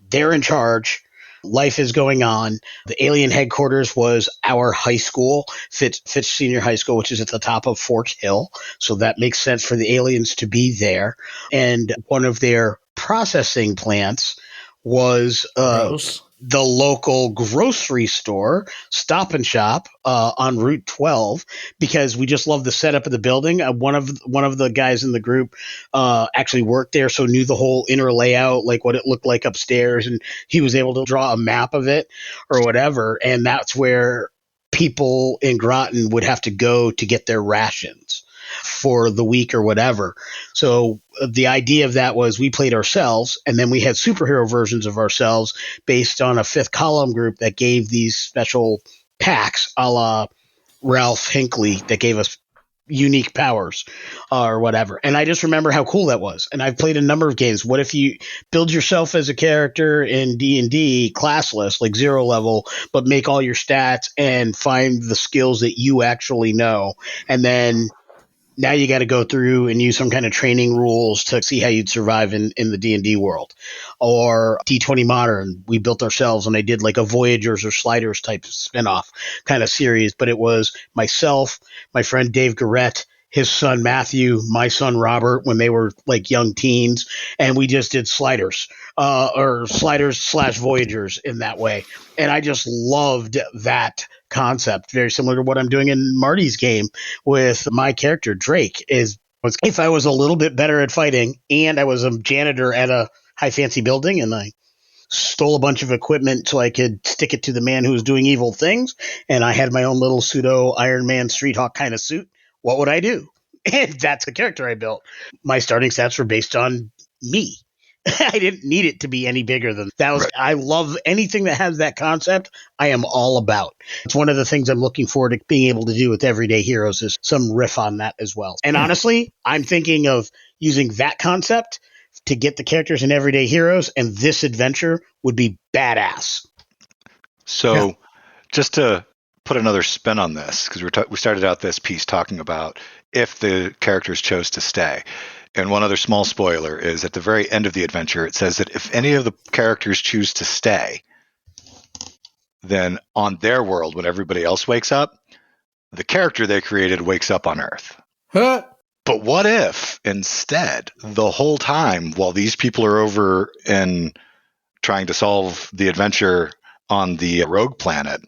they're in charge. life is going on. The alien headquarters was our high school, Fitch Senior High School, which is at the top of Fort Hill. So that makes sense for the aliens to be there. And one of their processing plants was the local grocery store, Stop and Shop, on Route 12, because we just love the setup of the building. One of the guys in the group actually worked there, so knew the whole inner layout, like what it looked like upstairs, and he was able to draw a map of it or whatever. And that's where people in Groton would have to go to get their rations for the week or whatever. So the idea of that was we played ourselves, and then we had superhero versions of ourselves based on a fifth column group that gave these special packs a la Ralph Hinckley that gave us unique powers or whatever. And I just remember how cool that was. And I've played a number of games. What if you build yourself as a character in D&D classless, like 0 level, but make all your stats and find the skills that you actually know, and then now you got to go through and use some kind of training rules to see how you'd survive in the D&D world. Or D20 Modern, we built ourselves, and I did like a Voyagers or Sliders type spinoff kind of series. But it was myself, my friend Dave Garrett, his son Matthew, my son Robert, when they were like young teens, and we just did Sliders or Sliders/Voyagers in that way. And I just loved that concept, very similar to what I'm doing in Marty's game with my character Drake. Was if I was a little bit better at fighting and I was a janitor at a high fancy building and I stole a bunch of equipment so I could stick it to the man who was doing evil things, and I had my own little pseudo Iron Man Street Hawk kind of suit, what would I do? And that's the character I built. My starting stats were based on me. I didn't need it to be any bigger than that. Right. I love anything that has that concept. I am all about. It's one of the things I'm looking forward to being able to do with Everyday Heroes is some riff on that as well. And honestly, I'm thinking of using that concept to get the characters in Everyday Heroes, and this adventure would be badass. So just to put another spin on this, because we started out this piece talking about if the characters chose to stay. And one other small spoiler is at the very end of the adventure, it says that if any of the characters choose to stay, then on their world, when everybody else wakes up, the character they created wakes up on Earth. Huh? But what if instead, the whole time while these people are over and trying to solve the adventure on the rogue planet,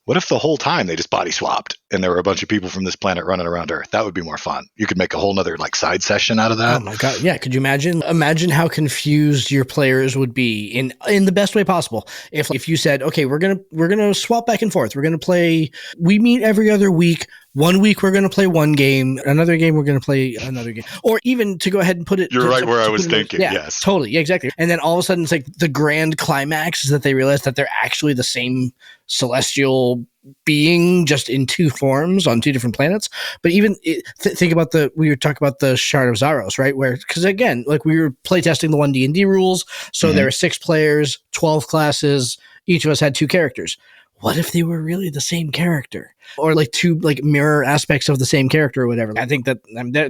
what if the whole time they just body swapped and there were a bunch of people from this planet running around Earth? That would be more fun. You could make a whole nother like side session out of that. Oh my God. Yeah. Could you imagine how confused your players would be in the best way possible. If you said, okay, we're going to swap back and forth. We're going to play, we meet every other week. 1 week we're going to play one game, another game we're going to play another game, or even to go ahead and put it. You're right where I was thinking. Yeah, yes, totally, yeah, exactly. And then all of a sudden, it's like the grand climax is that they realize that they're actually the same celestial being, just in two forms on two different planets. But even think about we were talking about the Shard of Zaros, right? Where, because again, like we were playtesting the 1D&D rules, so there are 6 players, 12 classes. Each of us had 2 characters. What if they were really the same character, or like 2 like mirror aspects of the same character or whatever? I think that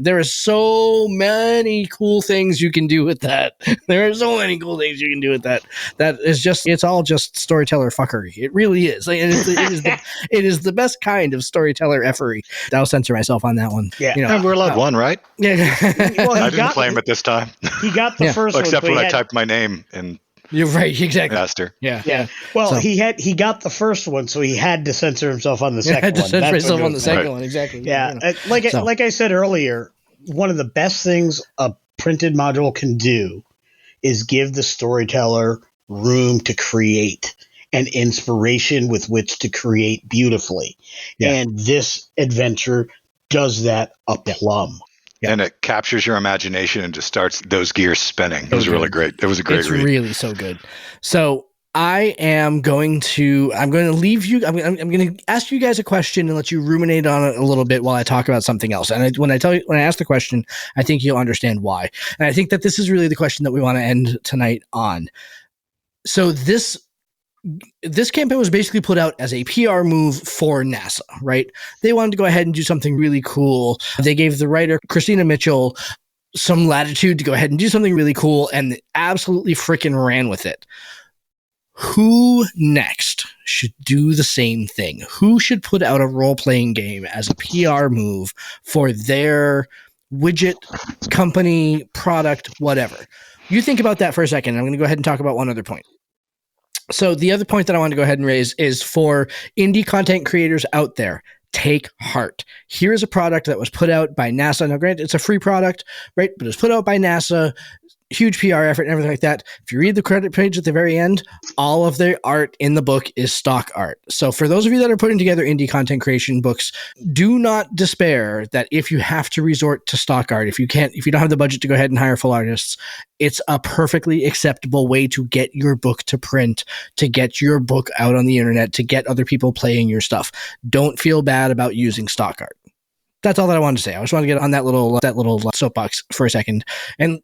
there are so many cool things you can do with that. There are so many cool things you can do with that. That is just, it's all just storyteller fuckery. It really is. Like, it is the best kind of storyteller effery. I'll censor myself on that one. Yeah, you know, and we're allowed one, right? Yeah. Well, I didn't claim it this time. He got the first one, except when I typed my name in. You're right, exactly. Master. Yeah. Well, so, he got the first one, so he had to censor himself on the second one. Had to censor himself on the second right. one, exactly. Yeah, you know. Like I said earlier, one of the best things a printed module can do is give the storyteller room to create and inspiration with which to create beautifully. Yeah. And this adventure does that a plum. Yeah. And it captures your imagination and just starts those gears spinning. It was really great. It was a great read. It's really so good. So I am going to leave you. I'm going to ask you guys a question and let you ruminate on it a little bit while I talk about something else. And when I ask the question, I think you'll understand why. And I think that this is really the question that we want to end tonight on. So this campaign was basically put out as a PR move for NASA, right? They wanted to go ahead and do something really cool. They gave the writer, Christina Mitchell, some latitude to go ahead and do something really cool, and absolutely freaking ran with it. Who next should do the same thing? Who should put out a role-playing game as a PR move for their widget, company, product, whatever? You think about that for a second. I'm going to go ahead and talk about one other point. So the other point that I want to go ahead and raise is for indie content creators out there. Take heart. Here is a product that was put out by NASA. Now, granted, it's a free product, right? But it was put out by NASA. Huge PR effort and everything like that. If you read the credit page at the very end, all of the art in the book is stock art. So for those of you that are putting together indie content creation books, do not despair that if you have to resort to stock art, if you don't have the budget to go ahead and hire full artists, it's a perfectly acceptable way to get your book to print, to get your book out on the internet, to get other people playing your stuff. Don't feel bad about using stock art. That's all that I wanted to say. I just want to get on that little soapbox for a second and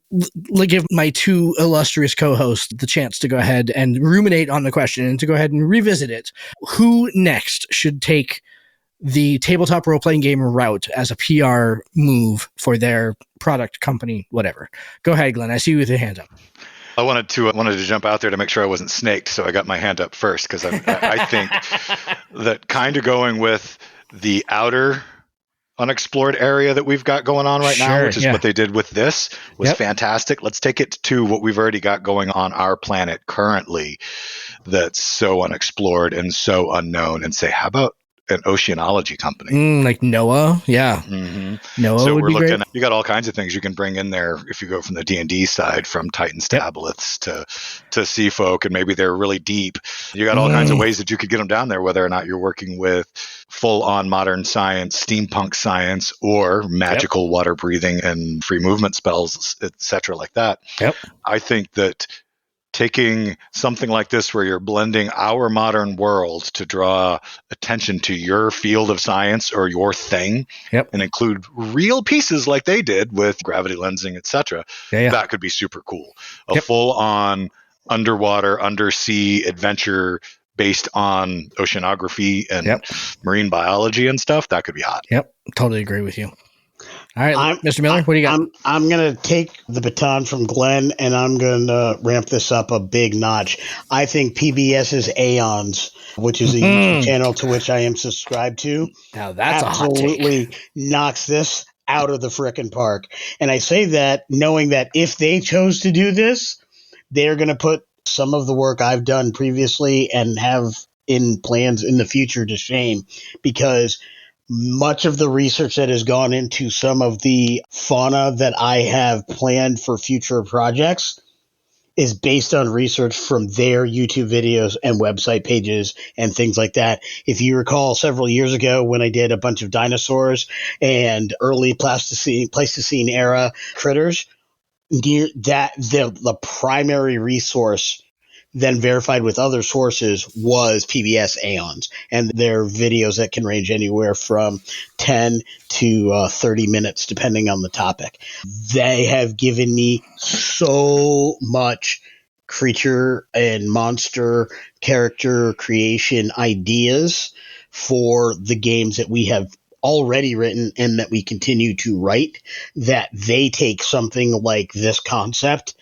give my two illustrious co-hosts the chance to go ahead and ruminate on the question and to go ahead and revisit it. Who next should take the tabletop role-playing game route as a PR move for their product, company, whatever? Go ahead, Glenn. I see you with your hand up. I wanted to jump out there to make sure I wasn't snaked, so I got my hand up first because I think that kind of going with the outer unexplored area that we've got going on right now, which is what they did with this, was fantastic. Let's take it to what we've already got going on our planet currently that's so unexplored and so unknown, and say, how about an oceanology company? Like NOAA? Yeah. Mm-hmm. NOAA so would we're be looking great. you got all kinds of things you can bring in there if you go from the D&D side, from Titan's tablets to Sea Folk, and maybe they're really deep. You got all kinds of ways that you could get them down there, whether or not you're working with full-on modern science, steampunk science, or magical water breathing and free movement spells, etc., like that. I think that taking something like this where you're blending our modern world to draw attention to your field of science or your thing and include real pieces like they did with gravity lensing, etc., that could be super cool. A full-on underwater, undersea adventure based on oceanography and marine biology and stuff, that could be hot. Totally agree with you. All right, Mr. Miller, what do you got? I'm going to take the baton from Glenn, and I'm going to ramp this up a big notch. I think PBS's Aeons, which is a YouTube channel to which I am subscribed to, now that's absolutely knocks this out of the frickin' park. And I say that knowing that if they chose to do this, they're going to put some of the work I've done previously and have in plans in the future to shame, because much of the research that has gone into some of the fauna that I have planned for future projects is based on research from their YouTube videos and website pages and things like that. If you recall, several years ago when I did a bunch of dinosaurs and early Pleistocene era critters, the primary resource then verified with other sources was PBS Aeons, and their videos that can range anywhere from 10 to 30 minutes, depending on the topic. They have given me so much creature and monster character creation ideas for the games that we have already written and that we continue to write, that they take something like this concept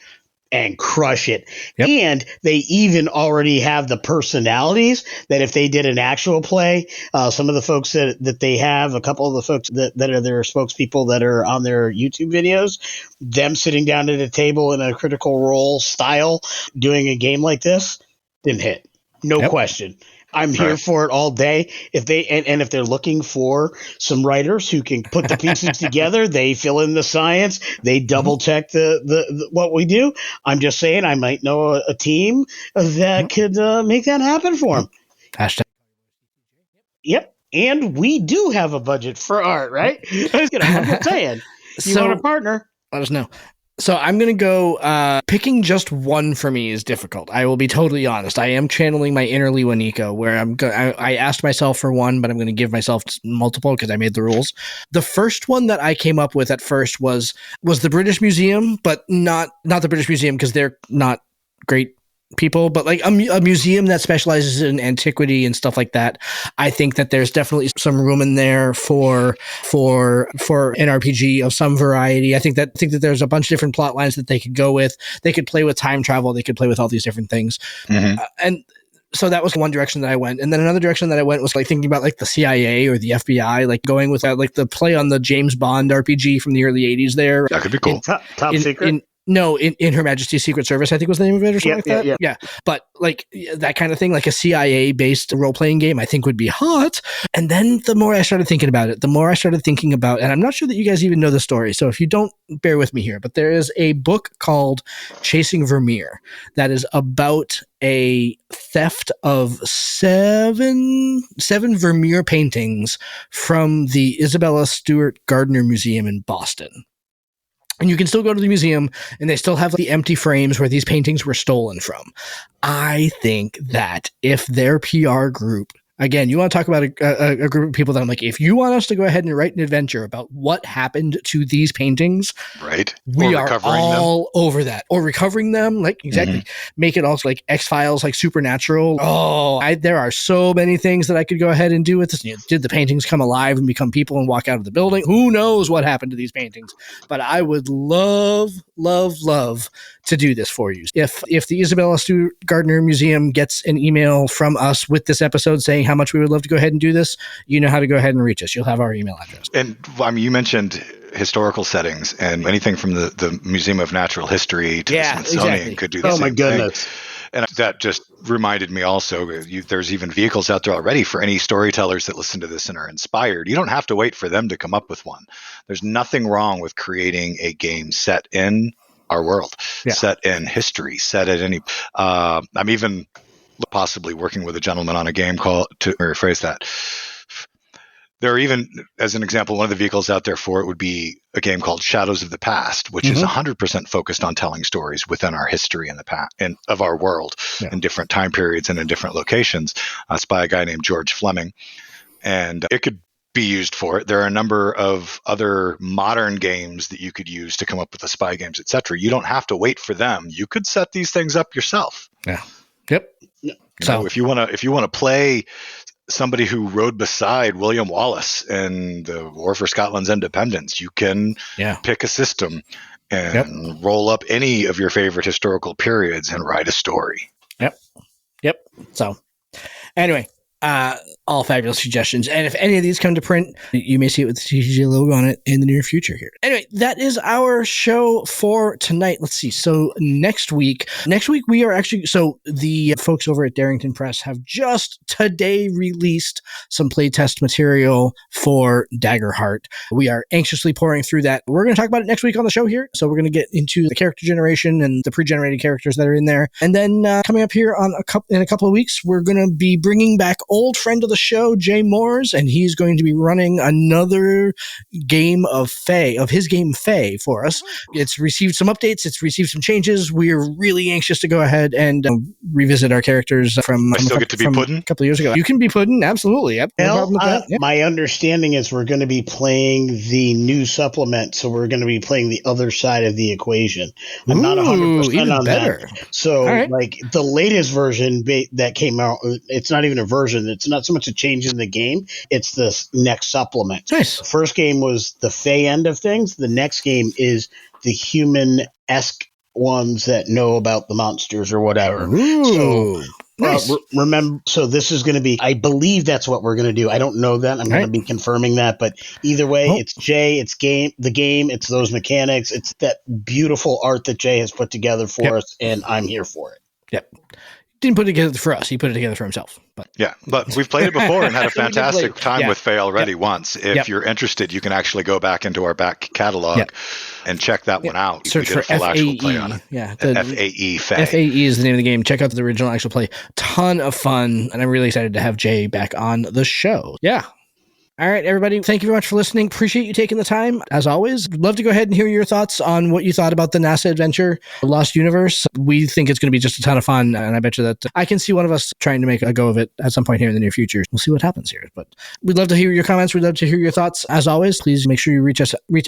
and crush it. And they even already have the personalities that if they did an actual play, some of the folks that they have, a couple of the folks that are their spokespeople that are on their YouTube videos, them sitting down at a table in a Critical Role style doing a game like this, didn't hit. No question. I'm here for it all day. If they and if they're looking for some writers who can put the pieces together, they fill in the science, they double check the what we do. I'm just saying, I might know a team that could make that happen for them. Hashtag. And we do have a budget for art, right? I'm just saying. You want a partner? Let us know. So I'm going to go, picking just one for me is difficult. I will be totally honest. I am channeling my inner Lewanika, where I asked myself for one, but I'm going to give myself multiple because I made the rules. The first one that I came up with at first was the British Museum, but not the British Museum because they're not great people, but like a museum that specializes in antiquity and stuff like that. I think that there's definitely some room in there for an RPG of some variety. I think that there's a bunch of different plot lines that they could go with. They could play with time travel. They could play with all these different things. And so that was one direction that I went. And then another direction that I went was like thinking about like the CIA or the FBI, like going with that, like the play on the James Bond RPG from the early 80s there. That could be cool. Top secret? In Her Majesty's Secret Service, I think was the name of it or something like that. Yeah. But like that kind of thing, like a CIA-based role-playing game, I think would be hot. And then the more I started thinking about it, and I'm not sure that you guys even know the story, so if you don't, bear with me here, but there is a book called Chasing Vermeer that is about a theft of seven Vermeer paintings from the Isabella Stewart Gardner Museum in Boston. And you can still go to the museum, and they still have the empty frames where these paintings were stolen from. I think that if their PR group, again, you want to talk about a group of people that I'm like, if you want us to go ahead and write an adventure about what happened to these paintings, right? We are all over that. Or recovering them, like exactly. Make it also like X-Files, like Supernatural. There are so many things that I could go ahead and do with this. Did the paintings come alive and become people and walk out of the building? Who knows what happened to these paintings? But I would love to do this for you. If the Isabella Stewart Gardner Museum gets an email from us with this episode saying how much we would love to go ahead and do this, you know how to go ahead and reach us. You'll have our email address. And I mean, you mentioned historical settings, and anything from the Museum of Natural History to the Smithsonian could do the same my goodness. thing. And that just reminded me also, there's even vehicles out there already for any storytellers that listen to this and are inspired. You don't have to wait for them to come up with one. There's nothing wrong with creating a game set in our world, set in history, set at any. I'm even possibly working with a gentleman on a game called, to rephrase that. There are even, as an example, one of the vehicles out there for it would be a game called Shadows of the Past, which is 100% focused on telling stories within our history in the past and of our world in different time periods and in different locations. It's by a guy named George Fleming, and it could be used for it. There are a number of other modern games that you could use to come up with the spy games, etc. You don't have to wait for them. You could set these things up yourself. Yeah. Yep. So if you want to play somebody who rode beside William Wallace in the War for Scotland's independence, you can pick a system and roll up any of your favorite historical periods and write a story. Yep. So anyway, all fabulous suggestions. And if any of these come to print, you may see it with the TGJ logo on it in the near future here. Anyway, that is our show for tonight. Let's see. So next week we are actually, so the folks over at Darrington Press have just today released some playtest material for Daggerheart. We are anxiously pouring through that. We're going to talk about it next week on the show here. So we're going to get into the character generation and the pre-generated characters that are in there. And then coming up here in a couple of weeks, we're going to be bringing back old friend of the show, Jay Moores, and he's going to be running another game of his game Fae for us. It's received some updates. It's received some changes. We're really anxious to go ahead and revisit our characters from a couple of years ago. You can be Puddin', absolutely. Yep, no problem with that. Yep. My understanding is we're going to be playing the new supplement, so we're going to be playing the other side of the equation. I'm not 100% on better. That. So, like the latest version that came out, it's not even a version. It's not so much a change in the game. It's the next supplement. Nice. The first game was the Fae end of things. The next game is the human-esque ones that know about the monsters or whatever. Ooh, so nice. Remember, so this is going to be, I believe that's what we're going to do. I don't know that. I'm going to be confirming that, but either way, it's Jay, it's the game, it's those mechanics, it's that beautiful art that Jay has put together for us, and I'm here for it. Yep. Didn't put it together for us. He put it together for himself. But we've played it before and had a fantastic time with Fae already once. If you're interested, you can actually go back into our back catalog and check that one out. Search for FAE. FAE Fae. FAE is the name of the game. Check out the original actual play. Ton of fun, and I'm really excited to have Jay back on the show. Yeah. All right, everybody. Thank you very much for listening. Appreciate you taking the time. As always, love to go ahead and hear your thoughts on what you thought about the NASA adventure, Lost Universe. We think it's going to be just a ton of fun, and I bet you that I can see one of us trying to make a go of it at some point here in the near future. We'll see what happens here. But we'd love to hear your comments. We'd love to hear your thoughts. As always, please make sure you reach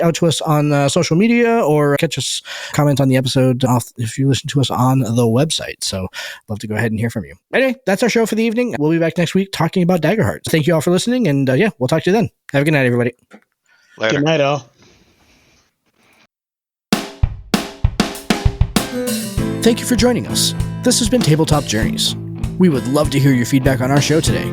out to us on social media or catch us, comment on the episode if you listen to us on the website. So love to go ahead and hear from you. Anyway, that's our show for the evening. We'll be back next week talking about Daggerheart. Thank you all for listening, and we'll talk to you then. Have a good night, everybody. Later. Good night, all. Thank you for joining us. This has been Tabletop Journeys. We would love to hear your feedback on our show today.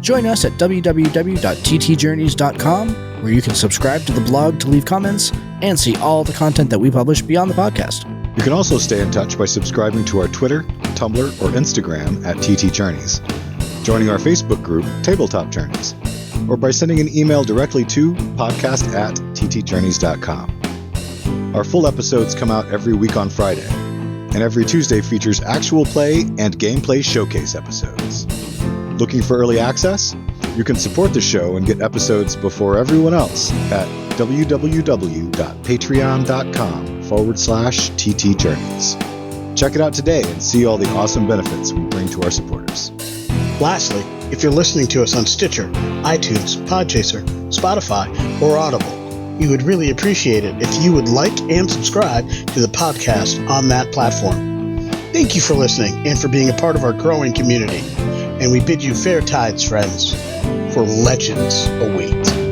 Join us at www.ttjourneys.com, where you can subscribe to the blog to leave comments and see all the content that we publish beyond the podcast. You can also stay in touch by subscribing to our Twitter, Tumblr, or Instagram at TT Journeys, joining our Facebook group, Tabletop Journeys, or by sending an email directly to podcast@ttjourneys.com. Our full episodes come out every week on Friday, and every Tuesday features actual play and gameplay showcase episodes. Looking for early access? You can support the show and get episodes before everyone else at www.patreon.com/TT Journeys. Check it out today and see all the awesome benefits we bring to our supporters. Lastly, if you're listening to us on Stitcher, iTunes, Podchaser, Spotify, or Audible, we would really appreciate it if you would like and subscribe to the podcast on that platform. Thank you for listening and for being a part of our growing community. And we bid you fair tides, friends, for legends await.